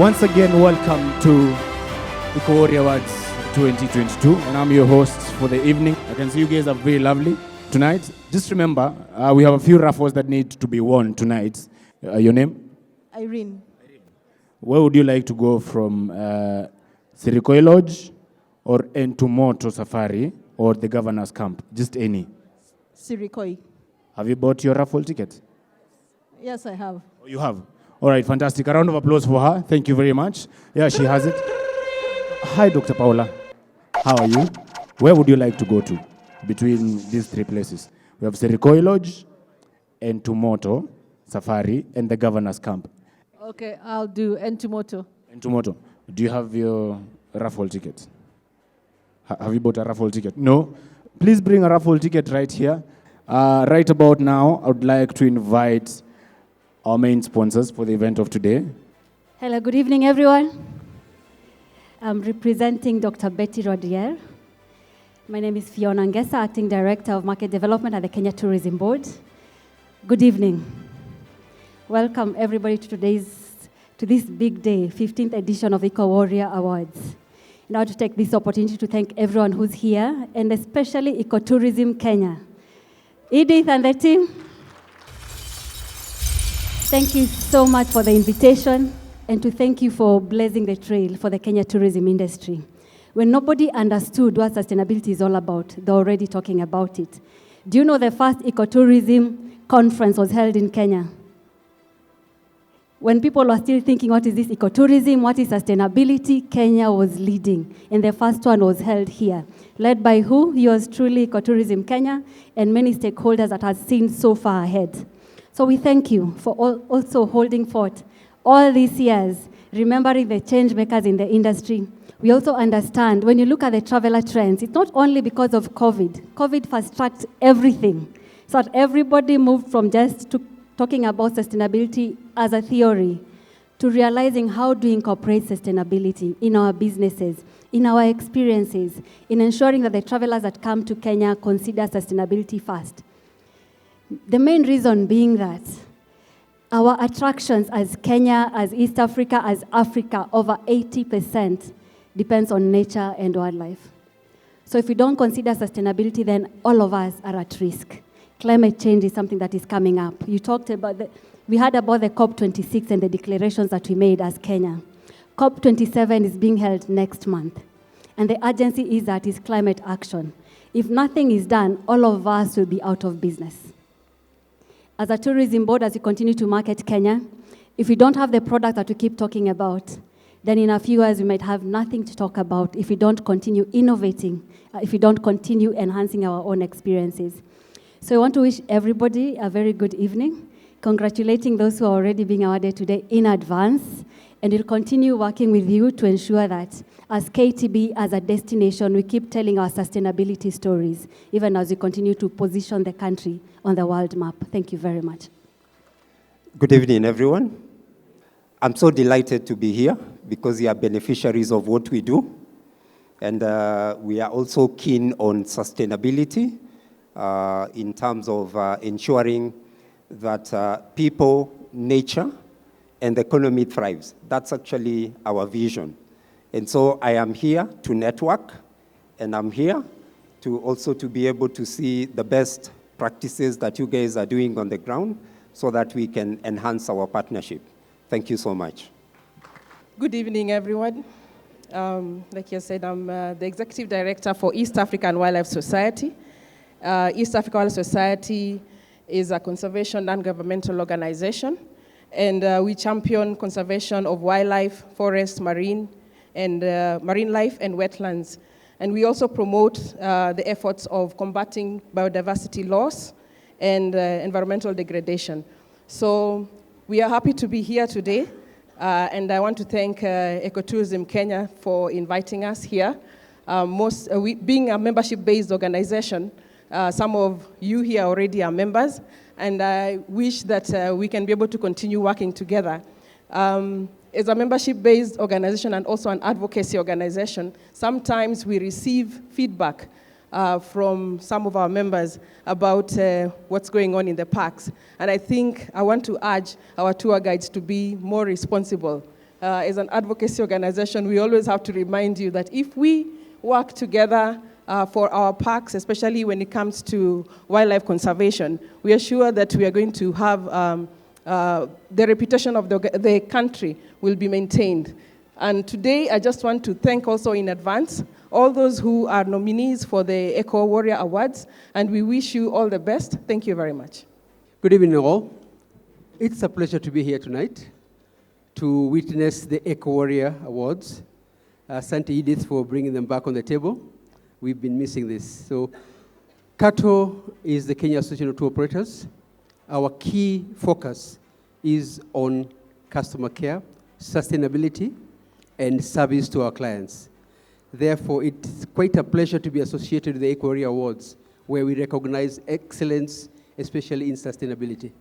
Once again, welcome to Ecowarrior Awards 2022, and I'm your host for the evening. I can see you guys are very lovely tonight. Just remember, we have a few raffles that need to be won tonight. Your name? Irene. Where would you like to go from Sirikoi Lodge or Entumoto Safari or the Governor's Camp? Just any. Sirikoi. Have you bought your raffle ticket? Yes, I have. Oh, you have? All right, fantastic. A round of applause for her. Thank you very much. Yeah, she has it. Hi, Dr. Paula. How are you? Where would you like to go to between these three places? We have Sirikoi Lodge, Entumoto Safari, and the Governor's Camp. Okay, I'll do Entumoto. Entumoto. Do you have your raffle ticket? Have you bought a raffle ticket? No? Please bring a raffle ticket right here. Right about now, I would like to invite our main sponsors for the event of today. Hello, good evening, everyone. I'm representing Dr. Betty Rodier. My name is Fiona Ngesa, Acting Director of Market Development at the Kenya Tourism Board. Good evening. Welcome, everybody, to this big day, 15th edition of Ecowarrior Awards. Now to take this opportunity to thank everyone who's here, and especially Ecotourism Kenya. Edith and the team, thank you so much for the invitation, and to thank you for blazing the trail for the Kenya tourism industry. When nobody understood what sustainability is all about, they're already talking about it. Do you know the first ecotourism conference was held in Kenya? When people were still thinking, what is this ecotourism, what is sustainability, Kenya was leading. And the first one was held here. Led by who? Yours truly, Ecotourism Kenya, and many stakeholders that have seen so far ahead. So we thank you for also holding forth all these years, remembering the change makers in the industry. We also understand, when you look at the traveler trends, it's not only because of COVID. COVID fast-tracked everything. So that everybody moved from just talking about sustainability as a theory to realizing how to incorporate sustainability in our businesses, in our experiences, in ensuring that the travelers that come to Kenya consider sustainability first. The main reason being that our attractions as Kenya, as East Africa, as Africa, over 80% depends on nature and wildlife. So if we don't consider sustainability, then all of us are at risk. Climate change is something that is coming up. You talked about we heard about the COP26 and the declarations that we made as Kenya. COP27 is being held next month. And the urgency is that is climate action. If nothing is done, all of us will be out of business. As a tourism board, as we continue to market Kenya, if we don't have the product that we keep talking about, then in a few years we might have nothing to talk about if we don't continue innovating, if we don't continue enhancing our own experiences. So I want to wish everybody a very good evening, congratulating those who are already being awarded today in advance, and we'll continue working with you to ensure that as KTB, as a destination, we keep telling our sustainability stories, even as we continue to position the country on the world map. Thank you very much. Good evening, everyone. I'm so delighted to be here because you are beneficiaries of what we do. And we are also keen on sustainability in terms of ensuring that people, nature, and the economy thrives. That's actually our vision. And so I am here to network, and I'm here to also to be able to see the best practices that you guys are doing on the ground so that we can enhance our partnership. Thank you so much. Good evening, everyone. Like you said, I'm the Executive Director for East African Wildlife Society. East African Wildlife Society is a conservation non-governmental organization, and we champion conservation of wildlife, forest, marine life, and wetlands. And we also promote the efforts of combating biodiversity loss and environmental degradation. So we are happy to be here today, and I want to thank Ecotourism Kenya for inviting us here. Being a membership-based organization, some of you here already are members, and I wish that we can be able to continue working together. As a membership-based organization and also an advocacy organization, sometimes we receive feedback from some of our members about what's going on in the parks. And I think I want to urge our tour guides to be more responsible as an advocacy organization, we always have to remind you that if we work together for our parks, especially when it comes to wildlife conservation, we are sure that we are going to have the reputation of the country will be maintained. And today, I just want to thank also in advance all those who are nominees for the Ecowarrior Awards, and we wish you all the best. Thank you very much. Good evening, all. It's a pleasure to be here tonight to witness the Ecowarrior Awards. Thank you, Edith, for bringing them back on the table. We've been missing this. So, CATO is the Kenya Association of Tour Operators. Our key focus is on customer care, sustainability, and service to our clients. Therefore, it's quite a pleasure to be associated with the Ecowarrior Awards, where we recognize excellence, especially in sustainability.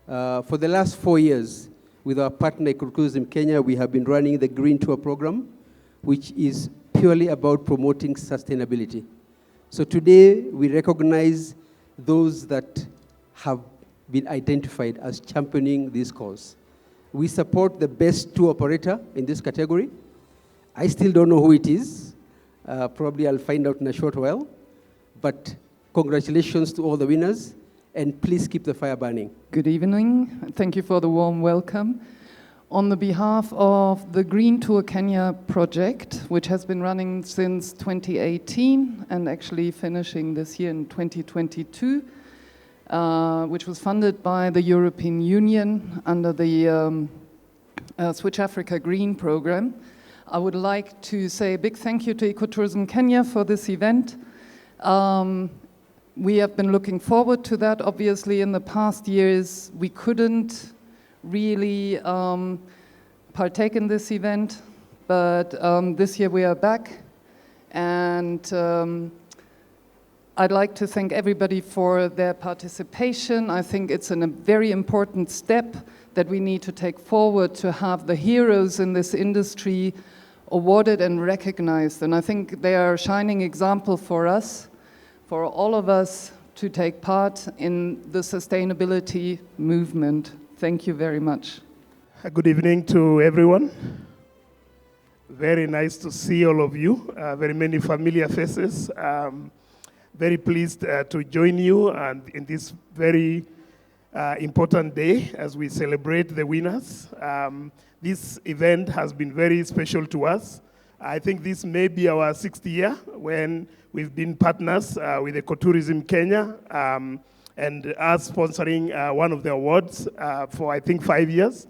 For the last 4 years, with our partner Ecotourism Kenya, we have been running the Green Tour program, which is purely about promoting sustainability. So today, we recognize those that have been identified as championing this cause. We support the best tour operator in this category. I still don't know who it is. Probably I'll find out in a short while. But congratulations to all the winners, and please keep the fire burning. Good evening. Thank you for the warm welcome. On the behalf of the Green Tour Kenya project, which has been running since 2018 and actually finishing this year in 2022, which was funded by the European Union under the Switch Africa Green program, I would like to say a big thank you to Ecotourism Kenya for this event. We have been looking forward to that. Obviously, in the past years, we couldn't really partake in this event, but this year we are back, and I'd like to thank everybody for their participation. I think it's a very important step that we need to take forward to have the heroes in this industry awarded and recognized. And I think they are a shining example for us, for all of us, to take part in the sustainability movement. Thank you very much. Good evening to everyone. Very nice to see all of you. Very many familiar faces. Very pleased to join you and in this very important day as we celebrate the winners. This event has been very special to us. I think this may be our 6th year when we've been partners with Ecotourism Kenya and us sponsoring one of the awards for I think 5 years.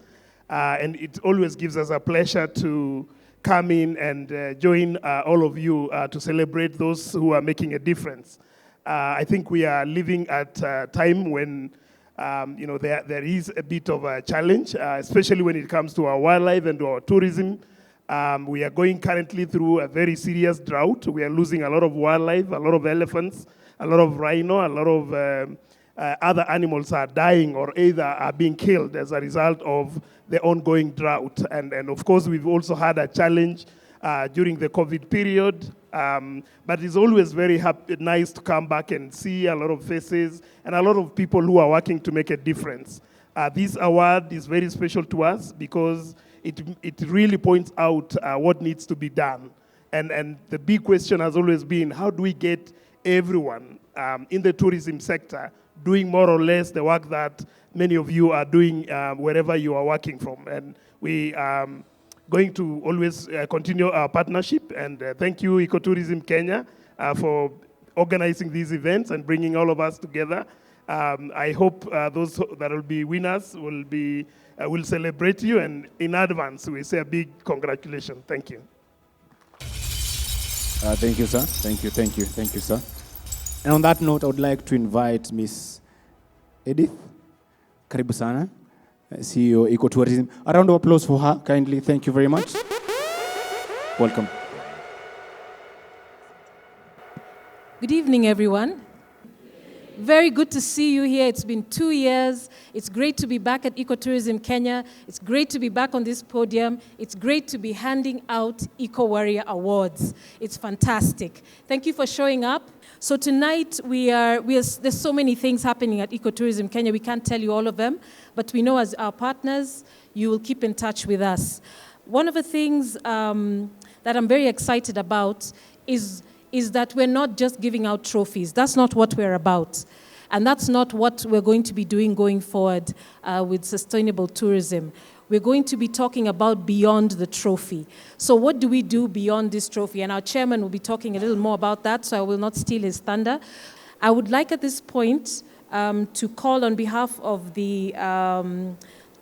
And it always gives us a pleasure to come in and join all of you to celebrate those who are making a difference. I think we are living at a time when there is a bit of a challenge, especially when it comes to our wildlife and to our tourism. We are going currently through a very serious drought. We are losing a lot of wildlife, a lot of elephants, a lot of rhino, a lot of other animals are dying or either are being killed as a result of the ongoing drought. And of course, we've also had a challenge during the COVID period. But it's always very nice to come back and see a lot of faces and a lot of people who are working to make a difference. This award is very special to us because it really points out what needs to be done. And the big question has always been, how do we get everyone in the tourism sector doing more or less the work that many of you are doing wherever you are working from? And we are going to always continue our partnership. And thank you, Ecotourism Kenya, for organizing these events and bringing all of us together. I hope those that will be winners will celebrate you, and in advance, we say a big congratulations. Thank you. Thank you, sir. Thank you, sir. And on that note, I would like to invite Miss Edith. Karibu sana, CEO Ecotourism. A round of applause for her, kindly. Thank you very much. Welcome. Good evening, everyone. Very good to see you here. It's been 2 years. It's great to be back at Ecotourism Kenya. It's great to be back on this podium. It's great to be handing out Ecowarrior Awards. It's fantastic. Thank you for showing up. So tonight, there's so many things happening at Ecotourism Kenya. We can't tell you all of them, but we know as our partners, you will keep in touch with us. One of the things that I'm very excited about is that we're not just giving out trophies. That's not what we're about. And that's not what we're going to be doing going forward with sustainable tourism. We're going to be talking about beyond the trophy. So what do we do beyond this trophy? And our chairman will be talking a little more about that, so I will not steal his thunder. I would like at this point to call on behalf of the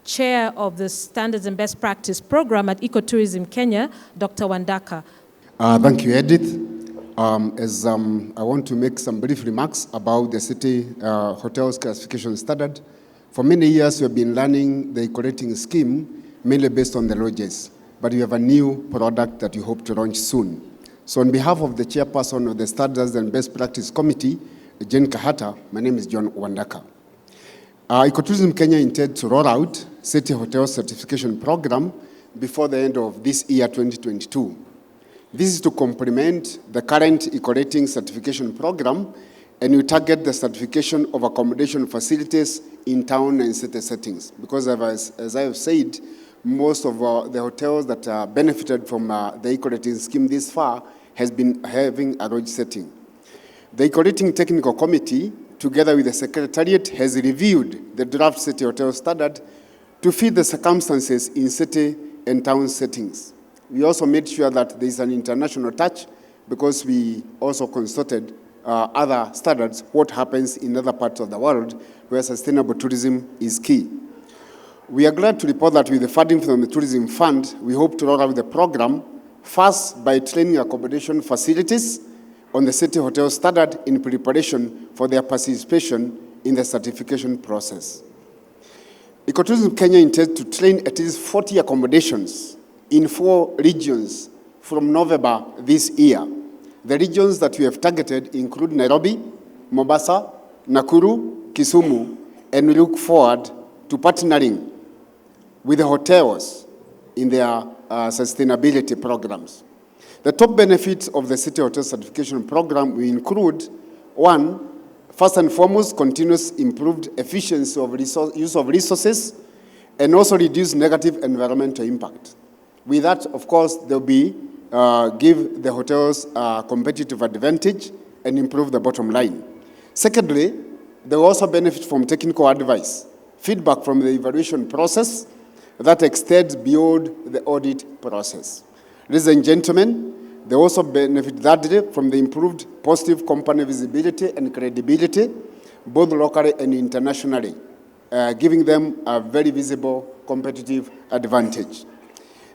chair of the Standards and Best Practice Program at Ecotourism Kenya, Dr. Wandaka. Thank you, Edith. I want to make some brief remarks about the city hotels classification standard. For many years, we have been learning the eco-rating scheme, mainly based on the lodges, but we have a new product that we hope to launch soon. So on behalf of the chairperson of the Standards and Best Practice Committee, Jen Kahata, my name is John Wandaka. Ecotourism Kenya intends to roll out city hotel certification program before the end of this year, 2022. This is to complement the current eco-rating certification program, and we target the certification of accommodation facilities in town and city settings. Because as I have said, most of the hotels that benefited from the eco-rating scheme this far has been having a lodge setting. The Eco-Rating Technical Committee, together with the Secretariat, has reviewed the draft city hotel standard to fit the circumstances in city and town settings. We also made sure that there is an international touch because we also consulted other standards, what happens in other parts of the world where sustainable tourism is key. We are glad to report that with the funding from the Tourism Fund, we hope to roll out the program first by training accommodation facilities on the city hotel standard in preparation for their participation in the certification process. Ecotourism Kenya intends to train at least 40 accommodations in 4 regions from November this year. The regions that we have targeted include Nairobi, Mombasa, Nakuru, Kisumu, and we look forward to partnering with the hotels in their sustainability programs. The top benefits of the City Hotel Certification Program will include, 1, first and foremost, continuous improved efficiency of use of resources and also reduce negative environmental impact. With that, of course, there'll be give the hotels a competitive advantage and improve the bottom line. Secondly, they will also benefit from technical advice, feedback from the evaluation process that extends beyond the audit process. Ladies and gentlemen, they also benefit thirdly from the improved positive company visibility and credibility, both locally and internationally, giving them a very visible competitive advantage.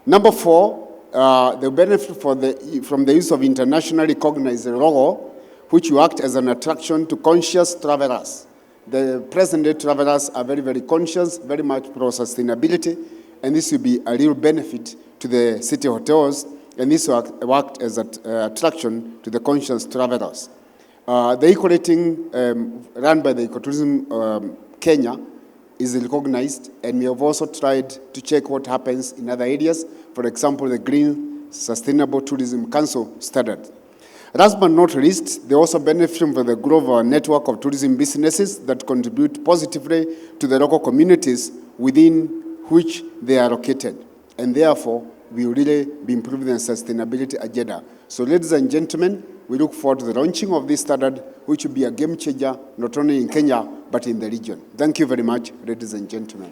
Number 4, they benefit from the use of internationally recognized logo, which will act as an attraction to conscious travelers. The present-day travelers are very, very conscious, very much pro-sustainability, and this will be a real benefit to the city hotels, and this will act as an attraction to the conscious travelers. The eco-rating run by the Ecotourism Kenya is recognized, and we have also tried to check what happens in other areas, for example, the Green Sustainable Tourism Council standard. Last but not least, they also benefit from the growth of our network of tourism businesses that contribute positively to the local communities within which they are located. And therefore, we will really be improving the sustainability agenda. So ladies and gentlemen, we look forward to the launching of this standard, which will be a game changer, not only in Kenya, but in the region. Thank you very much, ladies and gentlemen.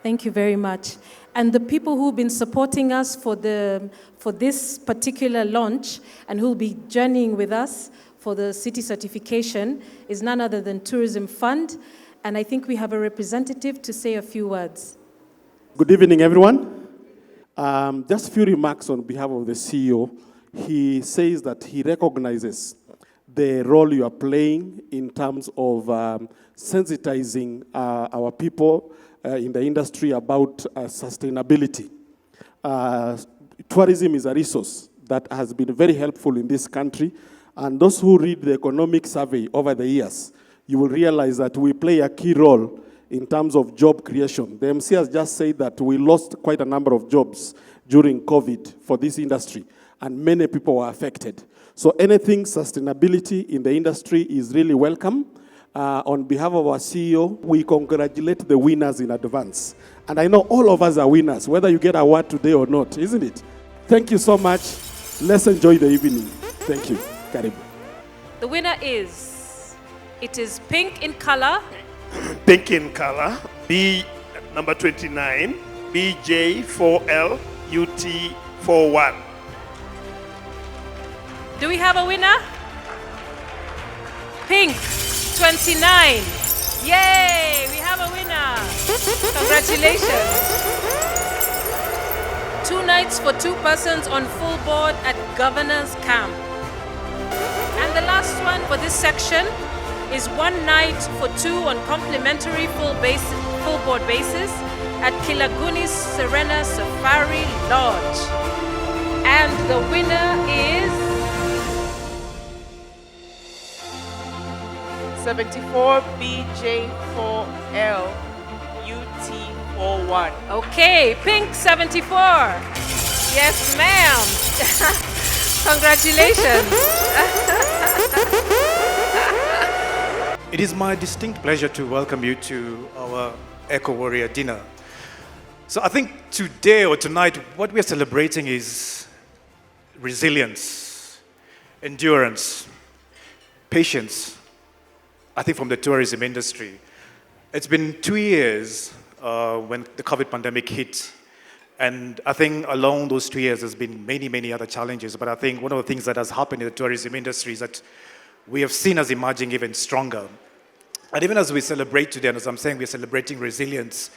Thank you very much. And the people who've been supporting us for this particular launch and who'll be journeying with us for the city certification is none other than Tourism Fund. And I think we have a representative to say a few words. Good evening, everyone. Just a few remarks on behalf of the CEO. He says that he recognizes the role you are playing in terms of sensitizing our people in the industry about sustainability. Tourism is a resource that has been very helpful in this country, and those who read the economic survey over the years, you will realize that we play a key role in terms of job creation. The MC has just said that we lost quite a number of jobs during COVID for this industry, and many people were affected. So anything sustainability in the industry is really welcome, on behalf of our CEO, we congratulate the winners in advance. And I know all of us are winners, whether you get an award today or not, isn't it? Thank you so much. Let's enjoy the evening. Thank you. Karibu. The winner is, it is pink in color. Pink in color, B number 29, BJ4L UT41. Do we have a winner? Pink 29. Yay, we have a winner. Congratulations. 2 nights for 2 persons on full board at Governor's Camp. And the last one for this section is 1 night for 2 on complimentary full board basis at Kilaguni's Serena Safari Lodge. And the winner is 74 BJ4L UT41. okay, pink 74. Yes, ma'am. Congratulations. It is my distinct pleasure to welcome you to our Ecowarrior dinner. So I think today or tonight, what we are celebrating is resilience, endurance, patience, I think from the tourism industry. It's been 2 years when the COVID pandemic hit. And I think along those 2 years, there's been many, many other challenges. But I think one of the things that has happened in the tourism industry is that we have seen us emerging even stronger. And even as we celebrate today, and as I'm saying, we're celebrating resilience.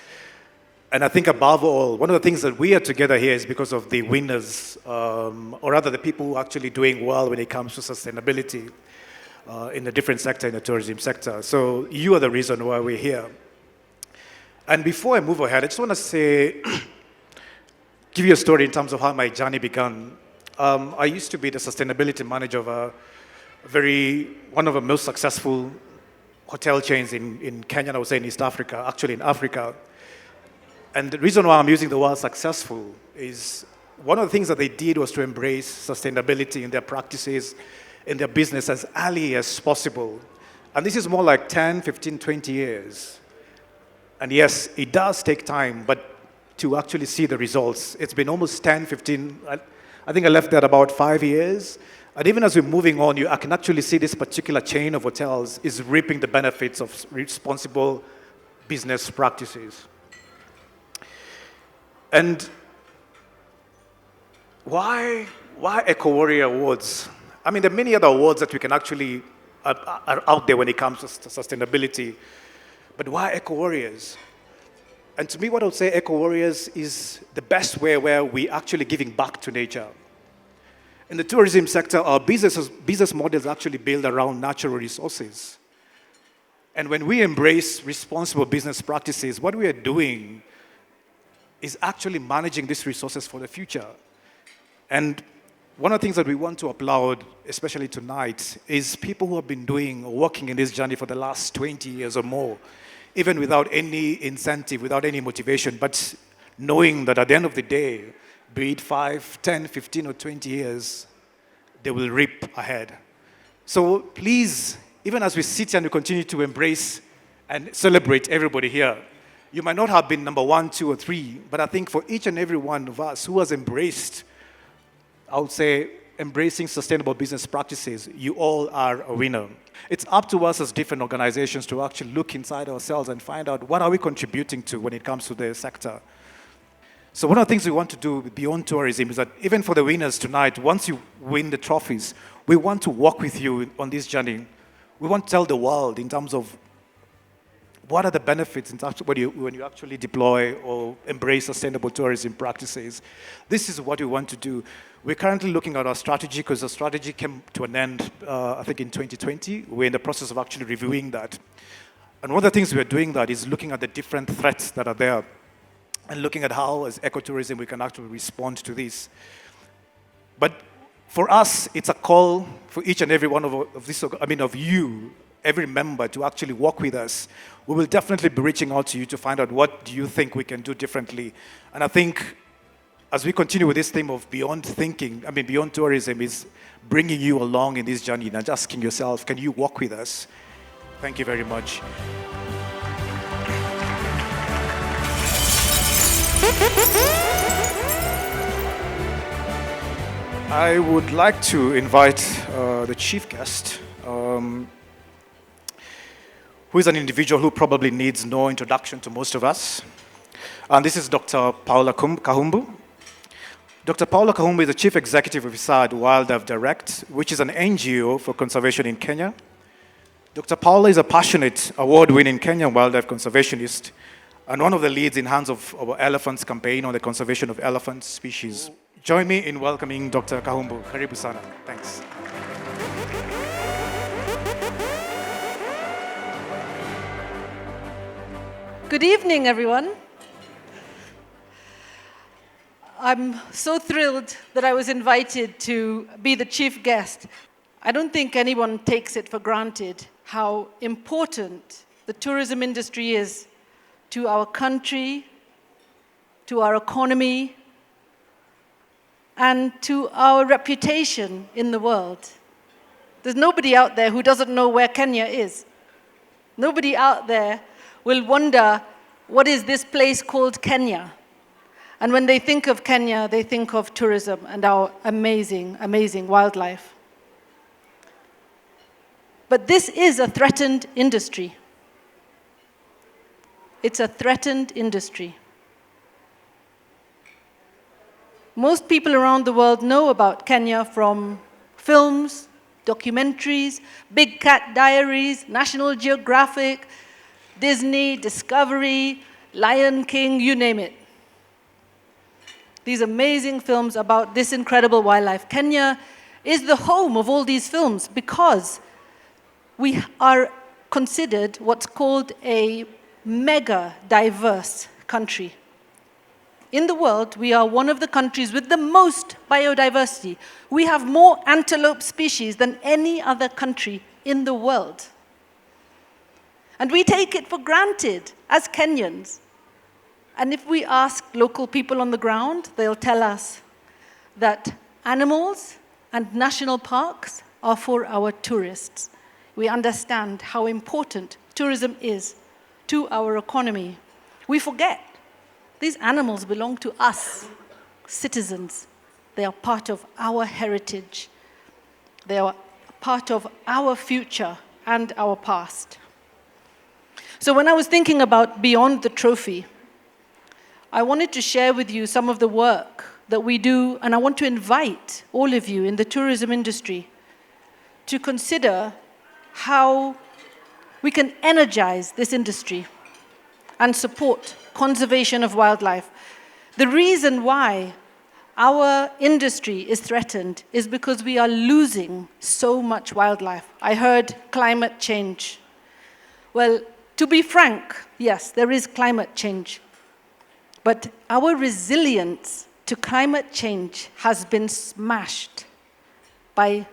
And I think above all, one of the things that we are together here is because of the winners, or rather the people who are actually doing well when it comes to sustainability in a different sector, in the tourism sector. So you are the reason why we're here. And before I move ahead, I just want to say, give you a story in terms of how my journey began. I used to be the sustainability manager of one of the most successful hotel chains in Kenya, I would say in East Africa, actually in Africa. And the reason why I'm using the word successful is one of the things that they did was to embrace sustainability in their practices, in their business as early as possible. And this is more like 10, 15, 20 years. And yes, it does take time, but to actually see the results, it's been almost 10, 15, I think I left there about 5 years. And even as we're moving on, I can actually see this particular chain of hotels is reaping the benefits of responsible business practices. And why Ecowarrior Awards? I mean, there are many other awards that we can actually, are out there when it comes to sustainability. But why Ecowarriors? And to me, what I would say Ecowarriors is the best way where we're actually giving back to nature. In the tourism sector, our business models actually build around natural resources. And when we embrace responsible business practices, what we are doing is actually managing these resources for the future. And one of the things that we want to applaud, especially tonight, is people who have been working in this journey for the last 20 years or more, even without any incentive, without any motivation, but knowing that at the end of the day, be it 5, 10, 15, or 20 years, they will reap ahead. So please, even as we sit here and we continue to embrace and celebrate everybody here, you might not have been number 1, 2, or 3, but I think for each and every one of us who has embraced, I would say, embracing sustainable business practices, you all are a winner. It's up to us as different organizations to actually look inside ourselves and find out what are we contributing to when it comes to the sector. So one of the things we want to do beyond tourism is that even for the winners tonight, once you win the trophies, we want to walk with you on this journey. We want to tell the world in terms of what are the benefits in terms of when you actually deploy or embrace sustainable tourism practices. This is what we want to do. We're currently looking at our strategy because the strategy came to an end, I think in 2020. We're in the process of actually reviewing that. And one of the things we're doing that is looking at the different threats that are there and looking at how, as ecotourism, we can actually respond to this. But for us, it's a call for each and every one of you, every member, to actually work with us. We will definitely be reaching out to you to find out what do you think we can do differently. And I think as we continue with this theme of beyond tourism is bringing you along in this journey and asking yourself, can you walk with us? Thank you very much. I would like to invite the chief guest, who is an individual who probably needs no introduction to most of us. And this is Dr. Paula Kahumbu. Dr. Paula Kahumbu is the Chief Executive Officer at Wildlife Direct, which is an NGO for conservation in Kenya. Dr. Paula is a passionate, award-winning Kenyan wildlife conservationist and one of the leads in hands of our Elephants campaign on the conservation of elephant species. Join me in welcoming Dr. Kahumbu. Karibu sana. Thanks. Good evening, everyone. I'm so thrilled that I was invited to be the chief guest. I don't think anyone takes it for granted how important the tourism industry is to our country, to our economy, and to our reputation in the world. There's nobody out there who doesn't know where Kenya is. Nobody out there will wonder, what is this place called Kenya? And when they think of Kenya, they think of tourism and our amazing, amazing wildlife. But this is a threatened industry. It's a threatened industry. Most people around the world know about Kenya from films, documentaries, Big Cat Diaries, National Geographic, Disney, Discovery, Lion King, you name it. These amazing films about this incredible wildlife. Kenya is the home of all these films because we are considered what's called a mega diverse country. In the world, we are one of the countries with the most biodiversity. We have more antelope species than any other country in the world. And we take it for granted as Kenyans. And if we ask local people on the ground, they'll tell us that animals and national parks are for our tourists. We understand how important tourism is to our economy. We forget these animals belong to us, citizens. They are part of our heritage. They are part of our future and our past. So when I was thinking about Beyond the Trophy, I wanted to share with you some of the work that we do, and I want to invite all of you in the tourism industry to consider how we can energize this industry and support conservation of wildlife. The reason why our industry is threatened is because we are losing so much wildlife. I heard climate change. Well, to be frank, yes, there is climate change. But our resilience to climate change has been smashed by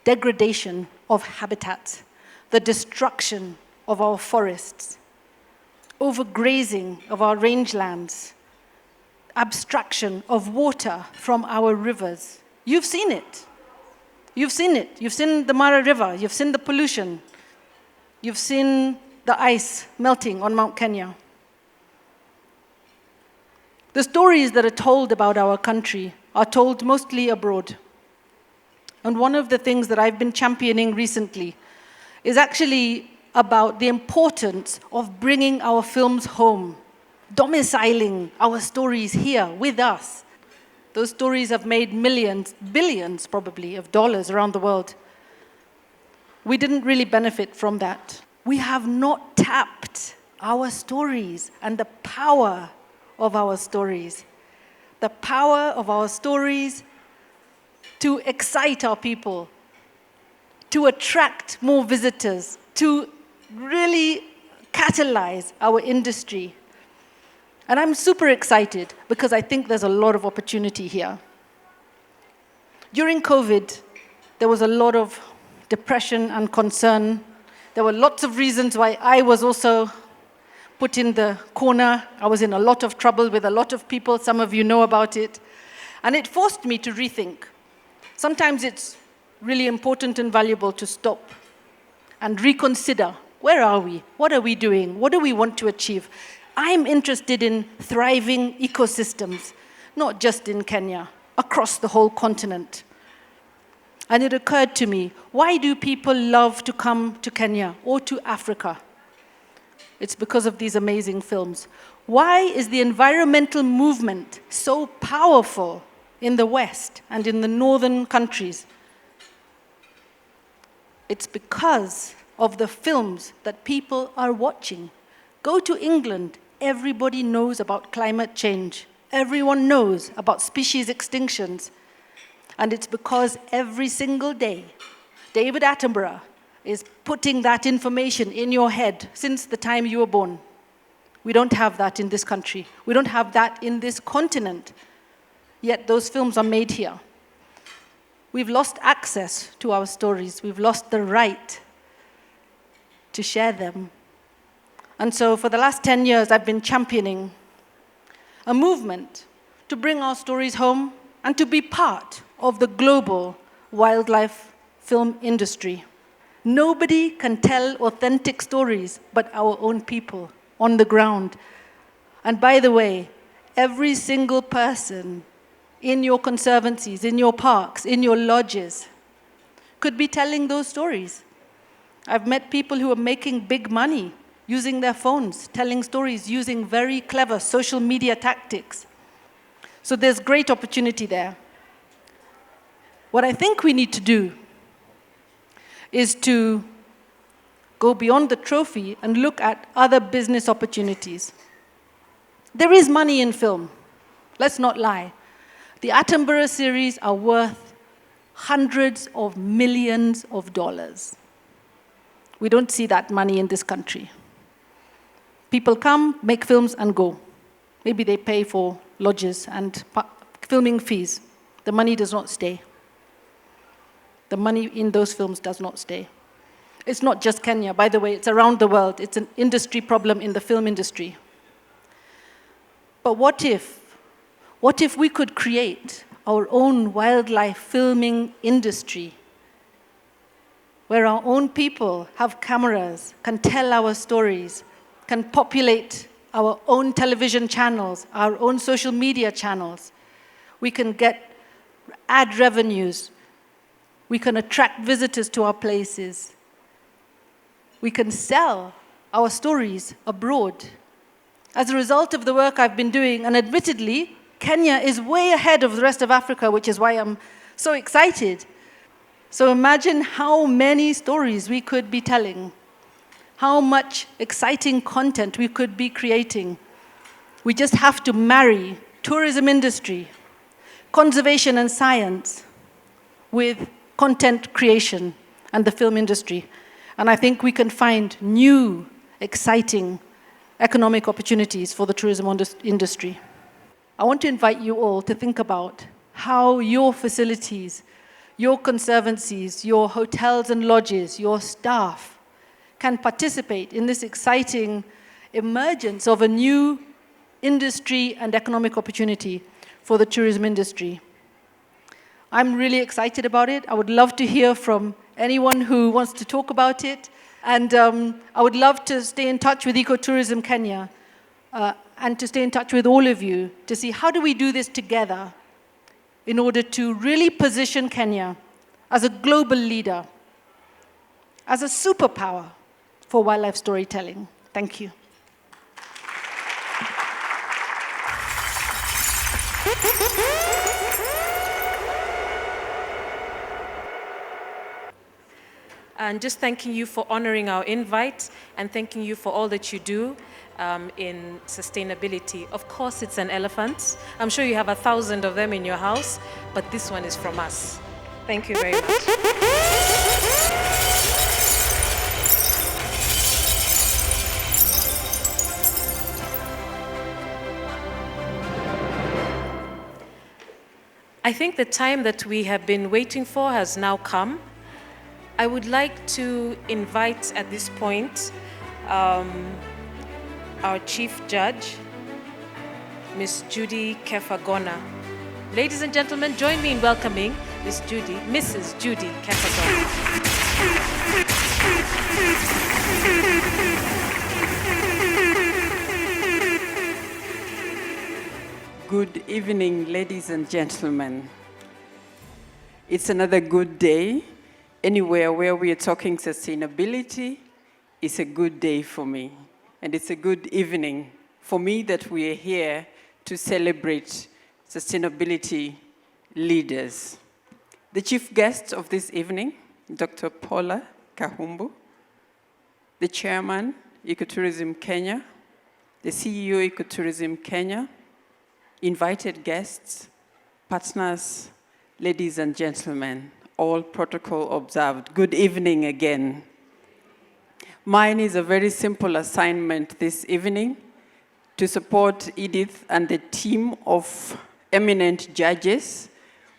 degradation of habitats, the destruction of our forests, overgrazing of our rangelands, abstraction of water from our rivers. You've seen it. You've seen it. You've seen the Mara River. You've seen the pollution. You've seen the ice melting on Mount Kenya. The stories that are told about our country are told mostly abroad. And one of the things that I've been championing recently is actually about the importance of bringing our films home, domiciling our stories here with us. Those stories have made millions, billions probably, of dollars around the world. We didn't really benefit from that. We have not tapped our stories and the power of our stories. The power of our stories to excite our people, to attract more visitors, to really catalyze our industry. And I'm super excited because I think there's a lot of opportunity here. During COVID, there was a lot of depression and concern. There were lots of reasons why I was also put in the corner. I was in a lot of trouble with a lot of people. Some of you know about it. And it forced me to rethink. Sometimes it's really important and valuable to stop and reconsider, where are we? What are we doing? What do we want to achieve? I'm interested in thriving ecosystems, not just in Kenya, across the whole continent. And it occurred to me, why do people love to come to Kenya or to Africa? It's because of these amazing films. Why is the environmental movement so powerful in the West and in the northern countries? It's because of the films that people are watching. Go to England, everybody knows about climate change. Everyone knows about species extinctions. And it's because every single day, David Attenborough is putting that information in your head since the time you were born. We don't have that in this country. We don't have that in this continent. Yet those films are made here. We've lost access to our stories. We've lost the right to share them. And so for the last 10 years, I've been championing a movement to bring our stories home and to be part of the global wildlife film industry. Nobody can tell authentic stories but our own people on the ground. And by the way, every single person in your conservancies, in your parks, in your lodges, could be telling those stories. I've met people who are making big money using their phones, telling stories, using very clever social media tactics. So there's great opportunity there. What I think we need to do is to go beyond the trophy and look at other business opportunities. There is money in film. Let's not lie. The Attenborough series are worth hundreds of millions of dollars. We don't see that money in this country. People come, make films, and go. Maybe they pay for lodges and filming fees. The money does not stay. The money in those films does not stay. It's not just Kenya, by the way, it's around the world. It's an industry problem in the film industry. But what if we could create our own wildlife filming industry where our own people have cameras, can tell our stories, can populate our own television channels, our own social media channels. We can get ad revenues. We can attract visitors to our places. We can sell our stories abroad. As a result of the work I've been doing, and admittedly, Kenya is way ahead of the rest of Africa, which is why I'm so excited. So imagine how many stories we could be telling, how much exciting content we could be creating. We just have to marry tourism industry, conservation and science with content creation and the film industry. And I think we can find new, exciting economic opportunities for the tourism industry. I want to invite you all to think about how your facilities, your conservancies, your hotels and lodges, your staff can participate in this exciting emergence of a new industry and economic opportunity for the tourism industry. I'm really excited about it. I would love to hear from anyone who wants to talk about it. And I would love to stay in touch with Ecotourism Kenya and to stay in touch with all of you to see how do we do this together in order to really position Kenya as a global leader, as a superpower for wildlife storytelling. Thank you. And just thanking you for honoring our invite and thanking you for all that you do in sustainability. Of course, it's an elephant. I'm sure you have 1,000 of them in your house, but this one is from us. Thank you very much. I think the time that we have been waiting for has now come. I would like to invite at this point our Chief Judge, Miss Judy Kefagona. Ladies and gentlemen, join me in welcoming Mrs. Judy Kefagona. Good evening, ladies and gentlemen. It's another good day. Anywhere where we are talking sustainability, it's a good day for me. And it's a good evening for me that we are here to celebrate sustainability leaders. The chief guest of this evening, Dr. Paula Kahumbu, the chairman, Ecotourism Kenya, the CEO, Ecotourism Kenya, invited guests, partners, ladies and gentlemen, all protocol observed. Good evening again. Mine is a very simple assignment this evening to support Edith and the team of eminent judges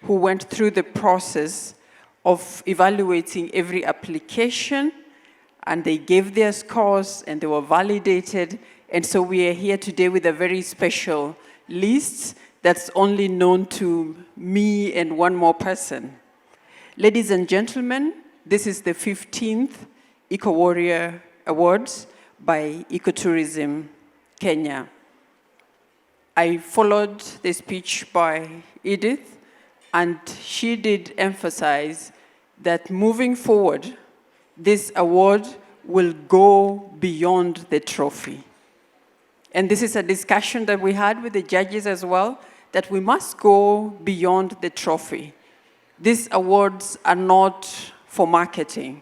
who went through the process of evaluating every application, and they gave their scores and they were validated. And so we are here today with a very special list that's only known to me and one more person. Ladies and gentlemen, this is the 15th Ecowarrior Awards by Ecotourism Kenya. I followed the speech by Edith, and she did emphasize that moving forward, this award will go beyond the trophy. And this is a discussion that we had with the judges as well, that we must go beyond the trophy. These awards are not for marketing.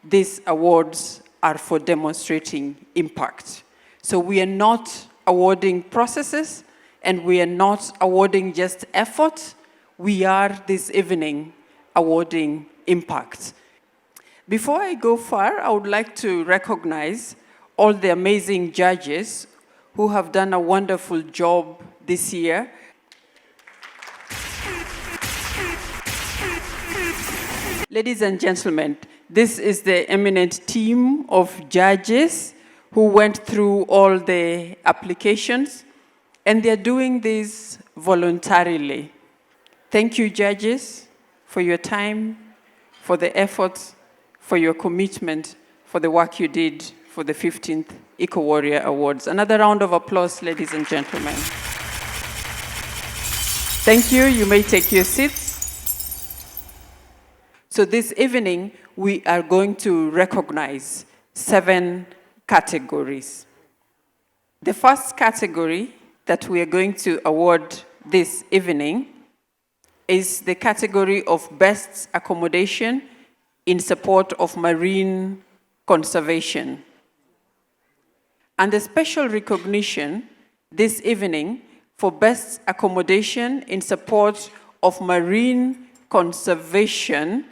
These awards are for demonstrating impact. So we are not awarding processes, and we are not awarding just effort. We are this evening awarding impact. Before I go far, I would like to recognize all the amazing judges who have done a wonderful job this year. Ladies and gentlemen, this is the eminent team of judges who went through all the applications, and they're doing this voluntarily. Thank you, judges, for your time, for the efforts, for your commitment, for the work you did for the 15th Ecowarrior Awards. Another round of applause, ladies and gentlemen. Thank you. You may take your seats. So this evening, we are going to recognize 7 categories. The first category that we are going to award this evening is the category of Best Accommodation in Support of Marine Conservation. And the special recognition this evening for Best Accommodation in Support of Marine Conservation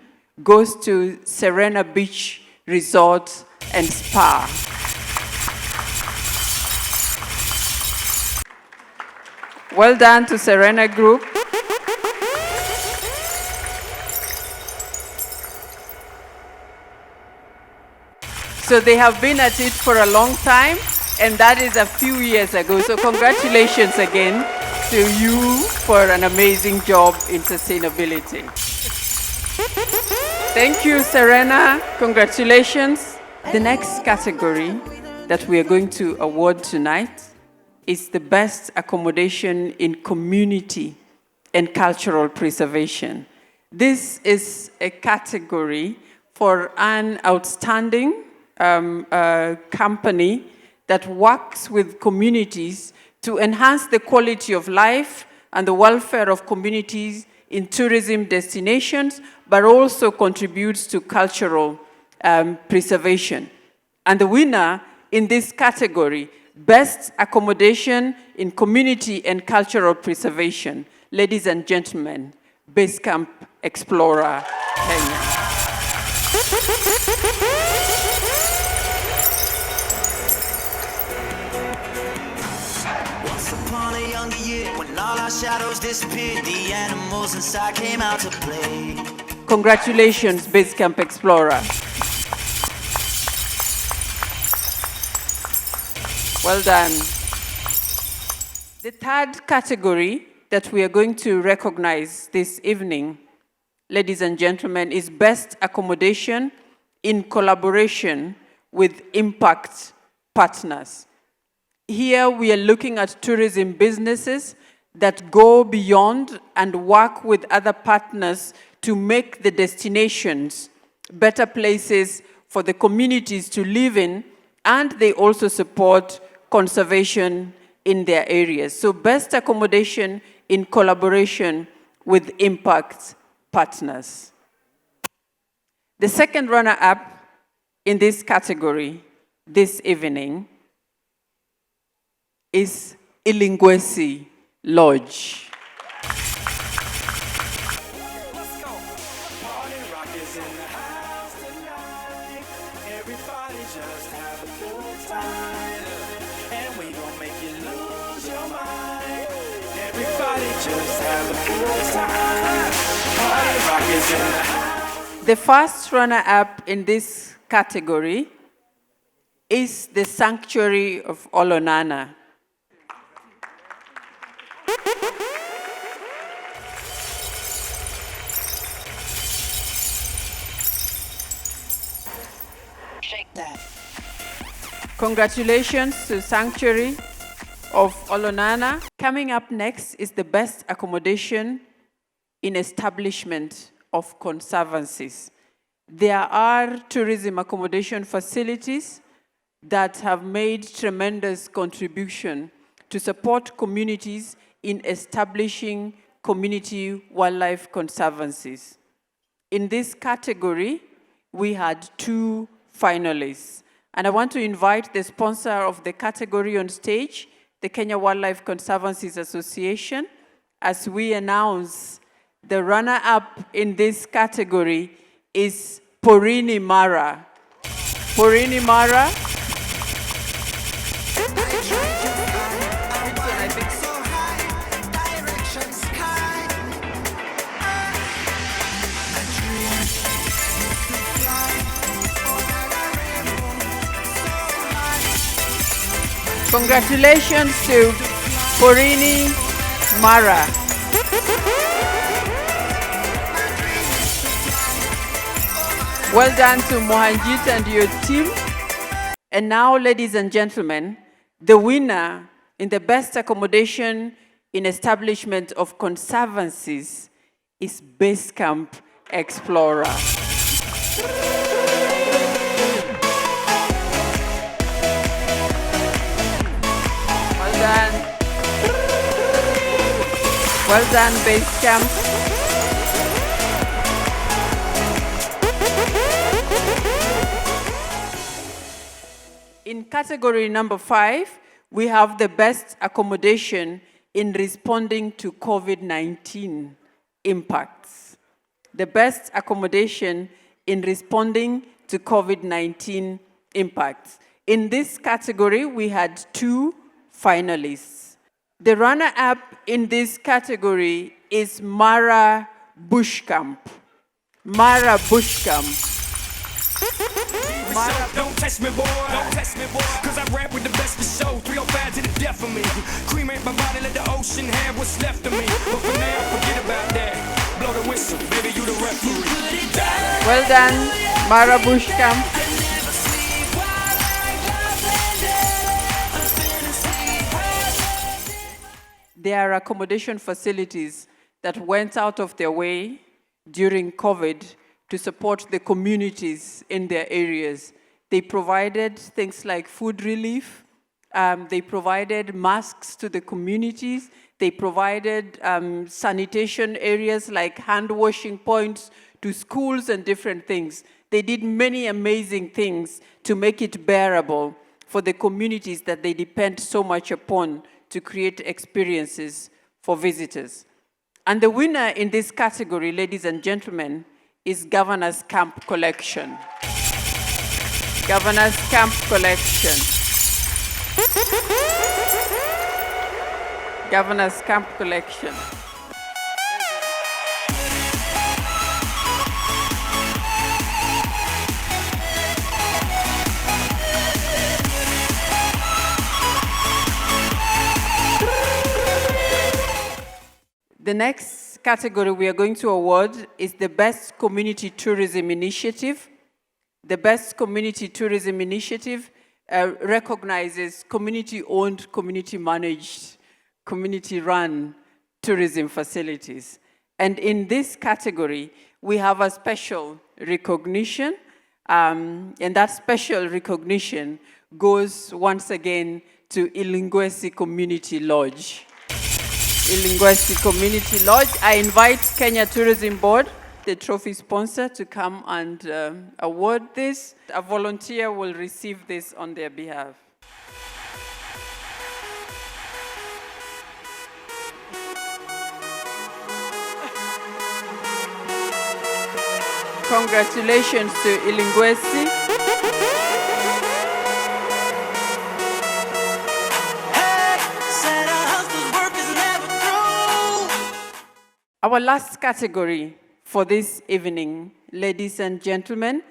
goes to Serena Beach Resort and Spa. Well done to Serena Group. So they have been at it for a long time, and that is a few years ago. So congratulations again to you for an amazing job in sustainability. Thank you, Serena. Congratulations. The next category that we are going to award tonight is the Best Accommodation in Community and Cultural Preservation. This is a category for an outstanding company that works with communities to enhance the quality of life and the welfare of communities in tourism destinations, but also contributes to cultural preservation. And the winner in this category, Best Accommodation in Community and Cultural Preservation, ladies and gentlemen, Basecamp Explorer Kenya. Once upon a younger year, when all our shadows disappeared, the animals inside came out to play. Congratulations, Basecamp Explorer. Well done. The third category that we are going to recognize this evening, ladies and gentlemen, is Best Accommodation in collaboration with impact partners. Here we are looking at tourism businesses that go beyond and work with other partners to make the destinations better places for the communities to live in, and they also support conservation in their areas. So best accommodation in collaboration with impact partners. The second runner-up in this category this evening is Ilingwesi Lodge. The first runner-up in this category is the Sanctuary of Olonana. Shake that. Congratulations to Sanctuary of Olonana. Coming up next is the best accommodation in establishment of conservancies. There are tourism accommodation facilities that have made tremendous contribution to support communities in establishing community wildlife conservancies. In this category, we had 2 finalists. And I want to invite the sponsor of the category on stage, the Kenya Wildlife Conservancies Association, as we announce the runner-up in this category is Porini Mara. Porini Mara. Congratulations to Porini Mara. Well done to Mohanjit and your team. And now, ladies and gentlemen, the winner in the best accommodation in establishment of conservancies is Base Camp Explorer. Well done. Well done, Base Camp. In category number 5, we have the best accommodation in responding to COVID-19 impacts. The best accommodation in responding to COVID-19 impacts. In this category, we had 2 finalists. The runner-up in this category is Mara Bush Camp. Mara Bush Camp. Don't test me, boy. Don't test me, boy. Cause I rap with the best of show. 305 to the death of me. Cremate my body, let the ocean have what's left of me. But for now, forget about that. Blow the whistle, baby, you the referee. Well done, Mara Bush Camp. There are accommodation facilities that went out of their way during COVID to support the communities in their areas. They provided things like food relief. They provided masks to the communities. They provided sanitation areas like hand washing points to schools and different things. They did many amazing things to make it bearable for the communities that they depend so much upon to create experiences for visitors. And the winner in this category, ladies and gentlemen, is Governor's Camp Collection. Governor's Camp Collection. Governor's Camp Collection. The next category we are going to award is the Best Community Tourism Initiative. The Best Community Tourism Initiative recognizes community-owned, community-managed, community-run tourism facilities. And in this category, we have a special recognition, and that special recognition goes once again to Ilingwesi Community Lodge. Ilingwesi Community Lodge. I invite Kenya Tourism Board, the trophy sponsor, to come and award this. A volunteer will receive this on their behalf. Congratulations to Ilingwesi. Our last category for this evening, ladies and gentlemen,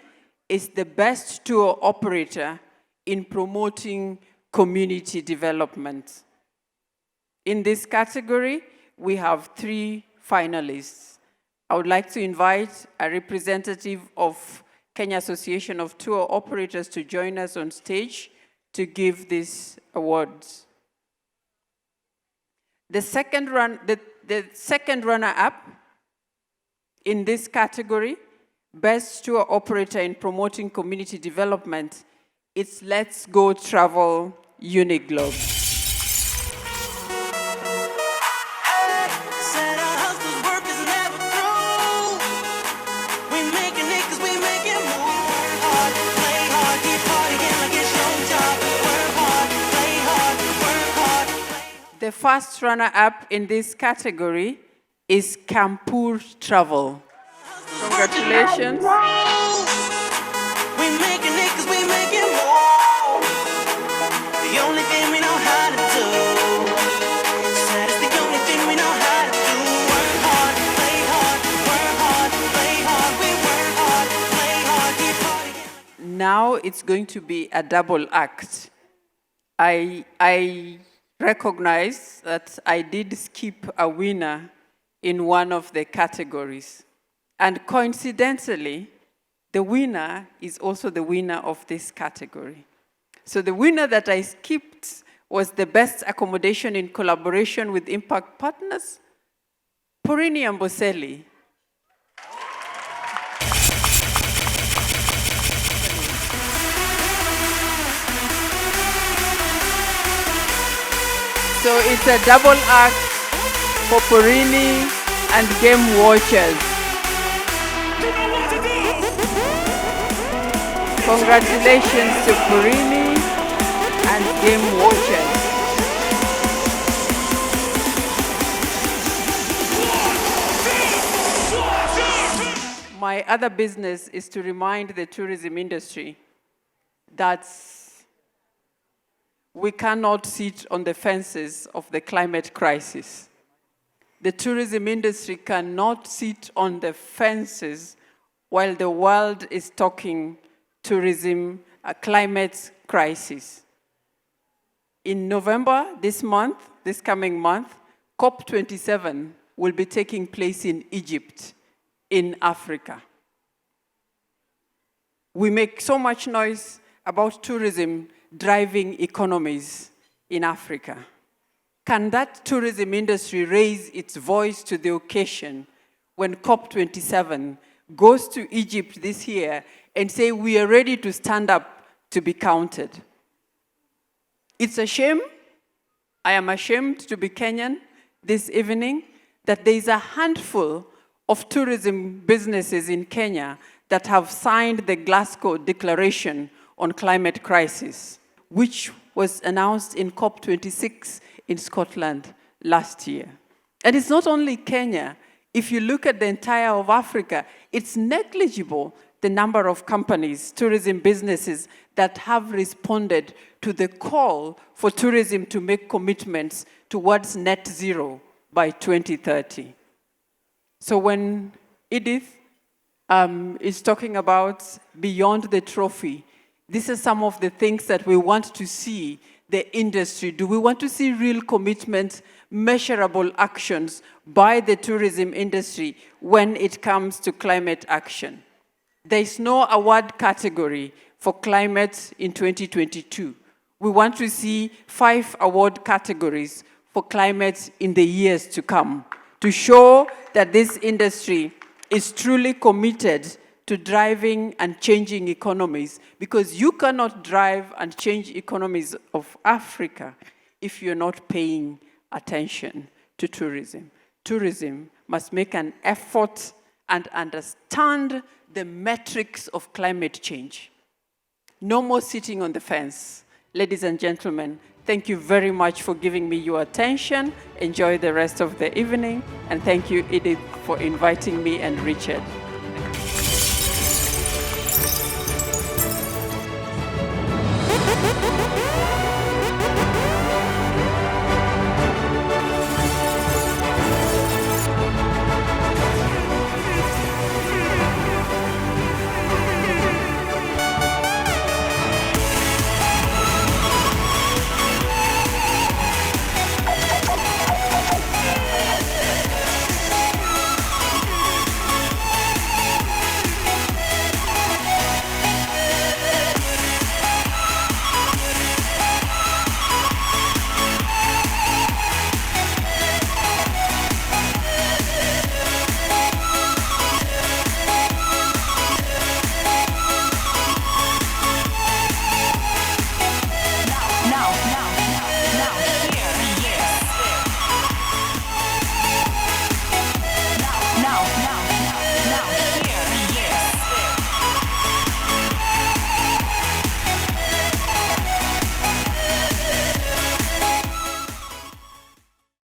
is the best tour operator in promoting community development. In this category, we have 3 finalists. I would like to invite a representative of Kenya Association of Tour Operators to join us on stage to give these awards. The second runner-up in this category, Best Tour Operator in Promoting Community Development, it's Let's Go Travel Uniglobe. The first runner-up in this category is Kahumbu Travel. Congratulations. Now it's going to be a double act. I recognize that I did skip a winner in one of the categories. And coincidentally, the winner is also the winner of this category. So the winner that I skipped was the best accommodation in collaboration with impact partners, Porini Amboseli. So it's a double act for Porini and Game Watchers. Congratulations to Porini and Game Watchers. My other business is to remind the tourism industry that we cannot sit on the fences of the climate crisis. The tourism industry cannot sit on the fences while the world is talking tourism, a climate crisis. In November, this coming month, COP27 will be taking place in Egypt, in Africa. We make so much noise about tourism driving economies in Africa. Can that tourism industry raise its voice to the occasion when COP27 goes to Egypt this year and say we are ready to stand up to be counted? It's a shame, I am ashamed to be Kenyan this evening, that there is a handful of tourism businesses in Kenya that have signed the Glasgow Declaration on Climate Crisis, which was announced in COP26 in Scotland last year. And it's not only Kenya. If you look at the entire of Africa, it's negligible the number of companies, tourism businesses, that have responded to the call for tourism to make commitments towards net zero by 2030. So when Edith is talking about beyond the trophy, these are some of the things that we want to see the industry do. We want to see real commitment, measurable actions by the tourism industry when it comes to climate action. There is no award category for climate in 2022. We want to see 5 award categories for climate in the years to come to show that this industry is truly committed to driving and changing economies, because you cannot drive and change economies of Africa if you're not paying attention to tourism. Tourism must make an effort and understand the metrics of climate change. No more sitting on the fence. Ladies and gentlemen, thank you very much for giving me your attention. Enjoy the rest of the evening. And thank you, Edith, for inviting me, and Richard.